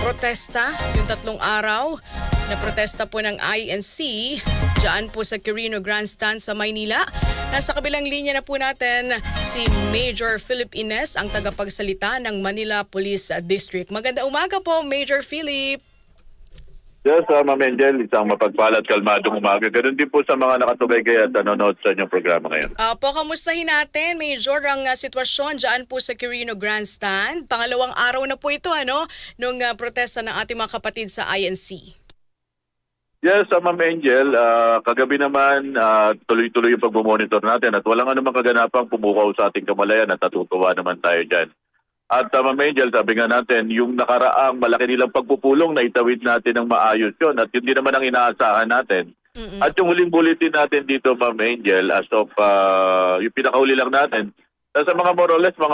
Protesta, yung 3 araw na protesta po ng INC dyan po sa Quirino Grandstand sa Maynila. Nasa kabilang linya na po natin si Major Philip Ines, ang tagapagsalita ng Manila Police District. Maganda umaga po, Major Philip. Yes, Ma'am Angel, isang mapagpalat, kalmadong umaga. Ganun din po sa mga nakatugay-gay at nanonood sa inyong programa ngayon. Kamustahin natin, Major, ang sitwasyon dyan po sa Quirino Grandstand. Pangalawang araw na po ito, nung protesta ng ating mga kapatid sa INC. Yes, Ma'am Angel, kagabi naman tuloy-tuloy yung pagmumonitor natin at walang anumang kaganapang pumukaw sa ating kamalayan at natutuwa naman tayo dyan. At Ma'am Angel, sabi nga natin, yung nakaraang malaki nilang pagpupulong na itawid natin ng maayos yun at yun din naman ang inaasahan natin. At yung huling bulletin natin dito, Ma'am Angel, as of yung pinakauli lang natin, nasa mga more or less, mga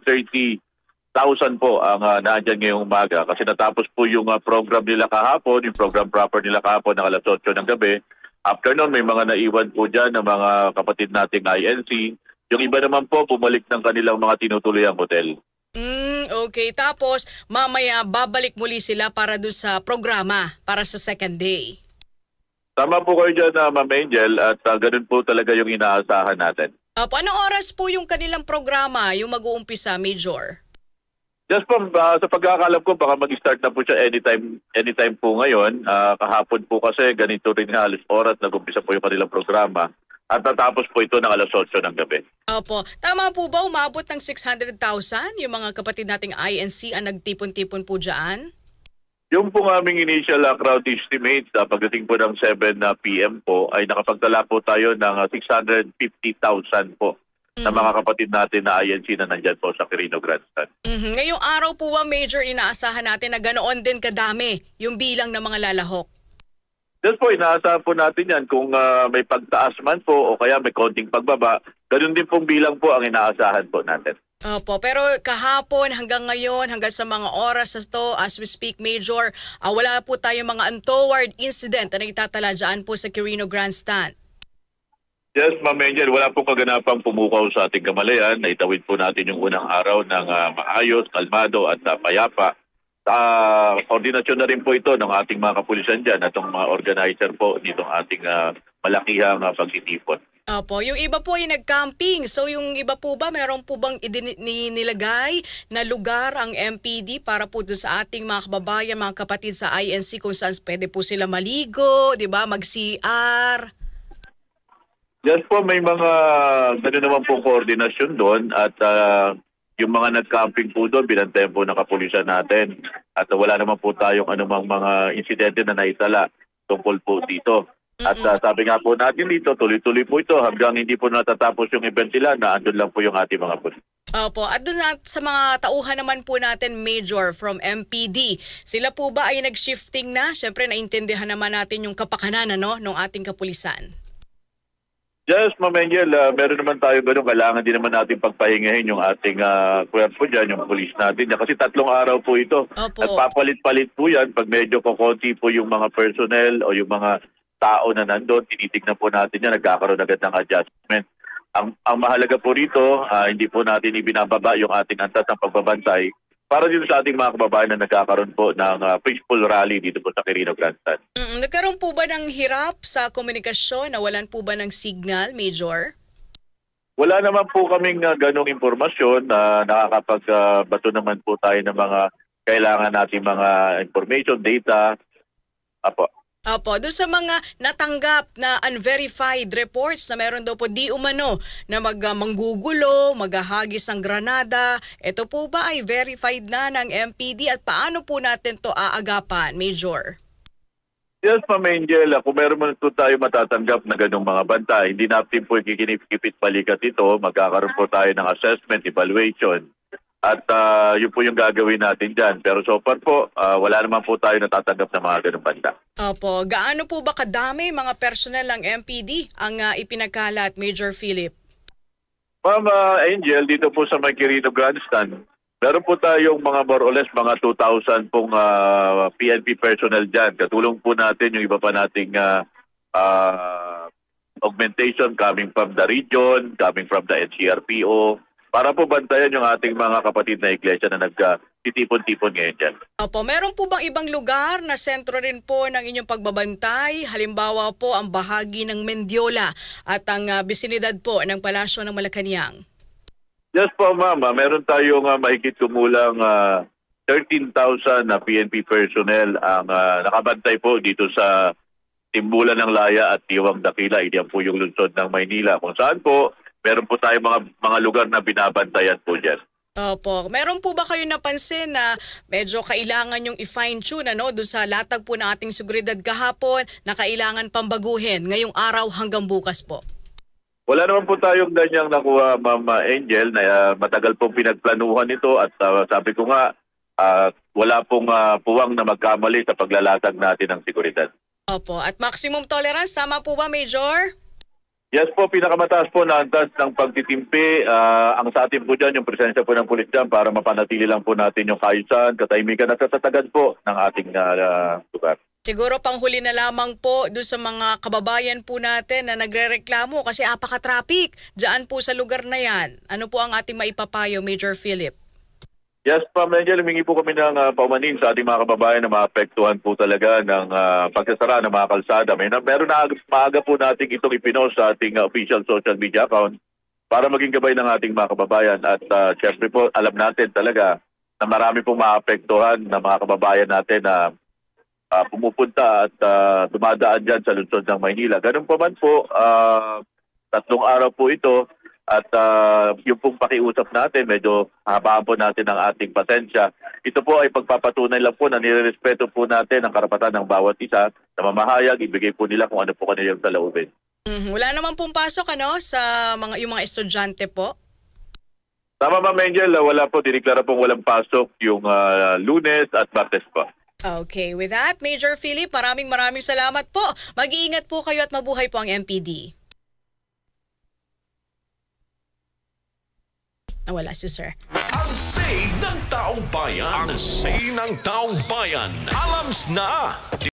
130,000 po ang naandyan ngayong umaga. Kasi natapos po yung program nila kahapon, yung program proper nila kahapon ng alas 8 ng gabi. After nun, may mga naiwan po dyan ng mga kapatid nating INC. Yung iba naman po, bumalik ng kanilang mga tinutuluyang hotel. Okay, tapos mamaya babalik muli sila para doon sa programa, para sa second day. Tama po kayo dyan, Ma'am Angel, at ganun po talaga yung inaasahan natin. Anong oras po yung kanilang programa, yung mag-uumpisa, Major? Just po, sa pagkakalam ko, baka mag-start na po siya anytime po ngayon. Kahapon po kasi ganito rin halos oras, nag-umpisa po yung kanilang programa. At natapos po ito ng alas 8 ng gabi. Opo. Tama po ba umabot ng 600,000 yung mga kapatid nating INC ang nagtipon-tipon po dyan? Yung pong aming initial crowd estimate pagdating po ng 7 p.m. po ay nakapagtala po tayo ng 650,000 po na mga kapatid natin na INC na nandyan po sa Quirino Grandstand. Ngayong araw po ba, Major, inaasahan natin na ganoon din kadami yung bilang ng mga lalahok? Yes po, inaasahan po natin yan kung may pagtaas man po o kaya may konting pagbaba. Ganun din pong bilang po ang inaasahan po natin. Opo, pero kahapon hanggang ngayon, hanggang sa mga oras na to, as we speak, Major, wala po tayong mga untoward incident na itatala dyan po sa Quirino Grandstand. Yes, Ma'am Angel, wala pong kaganapang pumukaw sa ating kamalayan. Naitawid po natin yung unang araw ng maayos, kalmado at payapa. Koordinasyon na rin po ito ng ating mga kapulisan dyan at ng mga organizer po nitong ating malakihang pagtitipon. Opo, yung iba po ay nag-camping. So yung iba po ba, meron po bang nilagay na lugar ang MPD para po doon sa ating mga kababayan, mga kapatid sa INC kung saan pwede po sila maligo, di ba, mag-CR? Yes po, may mga gano'n naman po koordinasyon doon at yung mga nag-camping po doon, binantayan po ng kapulisan natin. At wala naman po tayong anumang mga insidente na naitala tungkol po dito. At sabi nga po natin dito, tuloy-tuloy po ito hanggang hindi po natatapos yung event nila na andun lang po yung ating mga pulis. Opo, at doon sa mga tauhan naman po natin, Major, from MPD, sila po ba ay nag-shifting na? Siyempre, naintindihan naman natin yung kapakanan ng ating kapulisan. Yes, Ma'am Angel, meron naman tayo ganun. Kailangan din naman natin pagpahingahin yung ating kwerpo dyan, yung police natin. Kasi 3 araw po ito. Opo. At papalit-palit po yan. Pag medyo kukunti po yung mga personnel o yung mga tao na nandun, tinitignan po natin yan, nagkakaroon agad ng adjustment. Ang mahalaga po rito, hindi po natin ibinababa yung ating antas ng pagbabantay para dito sa ating mga kababayan na nagkakaroon po ng peaceful rally dito po sa Quirino Grandstand. Nagkaroon po ba ng hirap sa komunikasyon? Nawalan po ba ng signal, Major? Wala naman po kaming ganong impormasyon na nakakapagbato naman po tayo ng mga kailangan natin mga information, data. Opo, doon sa mga natanggap na unverified reports na meron daw po di umano na manggugulo, maghahagis ng granada, ito po ba ay verified na ng MPD at paano po natin to aagapan, Major? Yes, Ma'am Angel, kung meron man po tayo matatanggap na ganong mga banta, hindi natin po ikikinip-kipit balikat ito, magkakaroon po tayo ng assessment, evaluation. At yun po yung gagawin natin dyan. Pero so far po, wala naman po tayo natatanggap na mga ganong banta. Opo. Gaano po ba kadami mga personnel ng MPD ang ipinagkalat, Major Philip? Ma'am Angel, dito po sa Quirino Grandstand, meron po tayong mga more or less mga 2,000 pong PNP personnel dyan. Katulong po natin yung iba pa nating augmentation coming from the region, coming from the NCRPO, para po bantayan yung ating mga kapatid na iglesia na titipon-tipon ngayon dyan. Opo, meron po bang ibang lugar na sentro rin po ng inyong pagbabantay? Halimbawa po ang bahagi ng Mendiola at ang bisinidad po ng Palasyo ng Malacañang. Yes po, ma'am. Meron tayong mahigit kumulang 13,000 na PNP personnel ang nakabantay po dito sa Timbulan ng Laya at Diwang Dakila. Iyan po yung lungsod ng Maynila. Kung saan po, meron po tayong mga lugar na binabantayan po dyan. Opo. Meron po ba kayo napansin na medyo kailangan yung i-fine-tune doon sa latag po ng ating seguridad kahapon na kailangan pambaguhin ngayong araw hanggang bukas po? Wala naman po tayong ganyang nakuha, Ma'am Angel, na matagal pong pinagplanuhan ito at sabi ko nga, wala pong puwang na magkamali sa paglalatag natin ng seguridad. Opo. At maximum tolerance, tama po ba, Major? Yes po, pinakamataas po na antas ng pagtitimpi. Ang sa atin po dyan, yung presensya po ng pulis dyan para mapanatili lang po natin yung kaayusan, katahimikan at katatagan po ng ating lugar. Siguro panghuli na lamang po doon sa mga kababayan po natin na nagrereklamo kasi apaka-traffic dyan po sa lugar na yan. Ano po ang ating maipapayo, Major Philip? Yes, Ma'am Angel, humingi po kami ng paumanin sa ating mga kababayan na maapektuhan po talaga ng pagsasara ng mga kalsada. Meron na maaga po natin itong ipinost sa ating official social media account para maging gabay ng ating mga kababayan. At syempre po, alam natin talaga na marami pong maapektuhan ng mga kababayan natin na pumupunta at dumadaan dyan sa lungsod ng Maynila. Ganun pa man po, 3 araw po ito. At yung pong pakiusap natin, medyo habaan po natin ang ating pasensya. Ito po ay pagpapatunay lang po na nirerespeto po natin ang karapatan ng bawat isa na mamahayag, ibigay po nila kung ano po kanilang saloobin. Wala naman pong pasok sa yung mga estudyante po? Tama, Ma'am Angel, wala po. Diniklara pong walang pasok yung Lunes at Martes po. Okay, with that, Major Philip, maraming salamat po. Mag-iingat po kayo at mabuhay po ang MPD. Wala si Sir. Ang say ng taong bayan. Ang say ng taong bayan. Alams na!